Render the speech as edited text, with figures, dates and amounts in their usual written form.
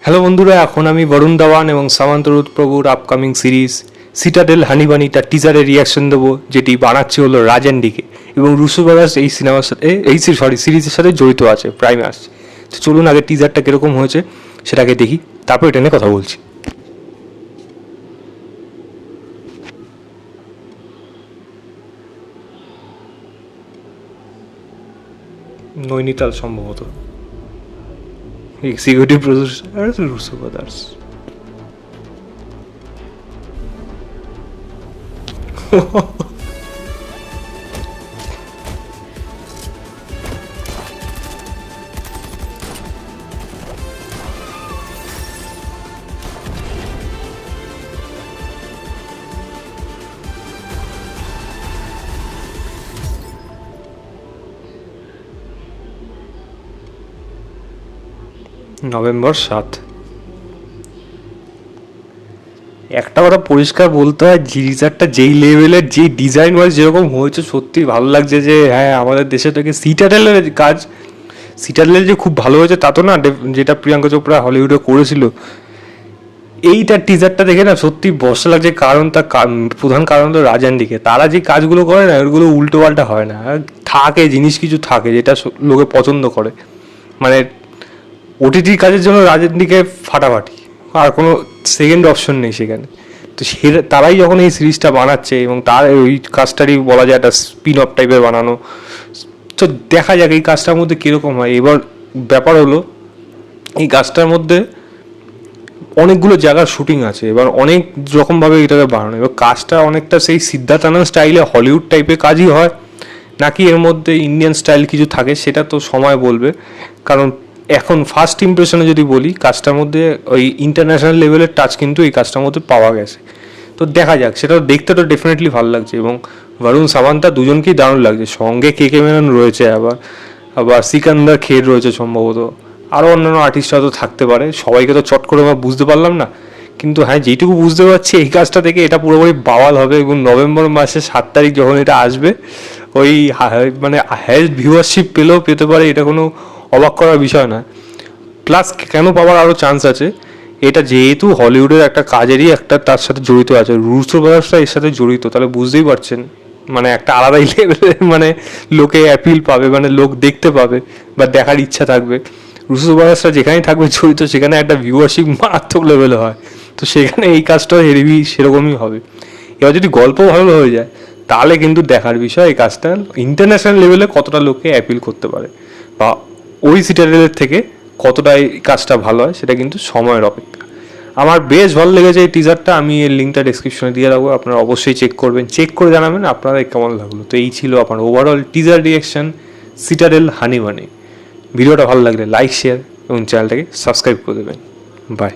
Hello বন্ধুরা, এখন আমি বরুণ ধাওয়ান এবং সামান্ত প্রভুর আপকামিং সিরিজ সিটাডেল হানিবানিটার টিজারের রিয়াকশন দেবো, যেটি বানাচ্ছে হলো রাজান্ডিকে এবং রুসো ব্রাদার্স এই সিনেমার সাথে সিরিজের সাথে জড়িত আছে, প্রাইম আসছে। তো চলুন আগে টিজারটা কীরকম হয়েছে সেটাকে দেখি, তারপর এটা নিয়ে কথা বলছি। নৈনিতাল সম্ভবত, executive producer Russo Brothers. November 7। একটা কথা পরিষ্কার বলতে হয়, জিজারটা যেই লেভেলের, যেই ডিজাইন ওয়াইজ যেরকম হয়েছে, সত্যি ভালো লাগছে যে হ্যাঁ আমাদের দেশে থেকে সিটাডেলের কাজ, সিটাডেলের যে খুব ভালো হয়েছে তা তো না, যেটা প্রিয়াঙ্কা চোপড়া হলিউডে করেছিল। এইটার টিজারটা দেখে না সত্যি বসা লাগছে, কারণ তার প্রধান কারণ তো রাজান্ডিকে। তারা যে কাজগুলো করে না ওগুলো উল্টো পাল্টা হয় না, থাকে জিনিস কিছু থাকে যেটা লোকে পছন্দ করে। মানে ওটিটির কাজের জন্য রাজান্ডিকে ফাটাফাটি, আর কোনো সেকেন্ড অপশন নেই সেখানে। তো সে তারাই যখন এই সিরিজটা বানাচ্ছে এবং তার ওই কাজটারই বলা যায় একটা স্পিন অফ টাইপের বানানো, তো দেখা যাক এই কাজটার মধ্যে কীরকম হয়। এবার ব্যাপার হলো এই কাজটার মধ্যে অনেকগুলো জায়গার শুটিং আছে, এবার অনেক রকমভাবে এটাকে বানানো। এবার কাজটা অনেকটা সেই সিদ্ধার্থ আনন্দ স্টাইলে হলিউড টাইপের কাজই হয়, নাকি এর মধ্যে ইন্ডিয়ান স্টাইল কিছু থাকে সেটা তো সময় বলবে। কারণ এখন ফার্স্ট ইমপ্রেশনে যদি বলি, কাজটার মধ্যে ওই ইন্টারন্যাশনাল লেভেলের টাচ কিন্তু এই কাজটার মধ্যে পাওয়া গেছে। তো দেখা যাক, সেটা দেখতে তো ডেফিনেটলি ভালো লাগছে এবং বরুণ সামান্তা দুজনকেই দারুণ লাগছে। সঙ্গে কে মেনন রয়েছে, আবার আবার সিকান্দার খের রয়েছে সম্ভবত, আরও অন্যান্য আর্টিস্টরা তো থাকতে পারে। সবাইকে তো চট করে আমরা বুঝতে পারলাম না, কিন্তু হ্যাঁ যেইটুকু বুঝতে পারছি এই কাজটা থেকে এটা পুরোপুরি বাওয়াল হবে। এবং নভেম্বর মাসে 7 তারিখ যখন এটা আসবে, ওই মানে হাইয়েস্ট ভিউয়ারশিপ পেলেও পেতে পারে, এটা কোনো অবাক করার বিষয় না। প্লাস কেন পাওয়ার আরও চান্স আছে, এটা যেহেতু হলিউডের একটা কাজেরই একটা তার সাথে জড়িত আছে, রুসো ব্রাদার্সরা এর সাথে জড়িত, তাহলে বুঝতেই পারছেন মানে একটা আলাদাই লেভেলের মানে লোকে অ্যাপিল পাবে, মানে লোক দেখতে পাবে বা দেখার ইচ্ছা থাকবে। রুসো ব্রাদার্সরা যেখানেই থাকবে জড়িত, সেখানে একটা ভিউয়ারশিপ মারাত্মক লেভেলে হয়। তো সেখানে এই কাজটাও হেভি সেরকমই হবে। এবার যদি গল্প ভালো হয়ে যায় তাহলে কিন্তু দেখার বিষয় এই কাজটা ইন্টারন্যাশনাল লেভেলে কতটা লোককে অ্যাপিল করতে পারে, বা ওই সিটাডেলের থেকে কতটা এই কাজটা ভালো হয় সেটা কিন্তু সময়ের অপেক্ষা। আমার বেশ ভালো লেগেছে এই টিজারটা, আমি এর লিঙ্কটা ডিসক্রিপশনে দিয়ে রাখবো, আপনারা অবশ্যই চেক করবেন, চেক করে জানাবেন আপনারা কেমন লাগলো। তো এই ছিল আমার ওভারঅল টিজার রিয়াকশন সিটাডেল হানিবানি। ভিডিওটা ভালো লাগলে লাইক, শেয়ার এবং চ্যানেলটাকে সাবস্ক্রাইব করে দেবেন। বাই।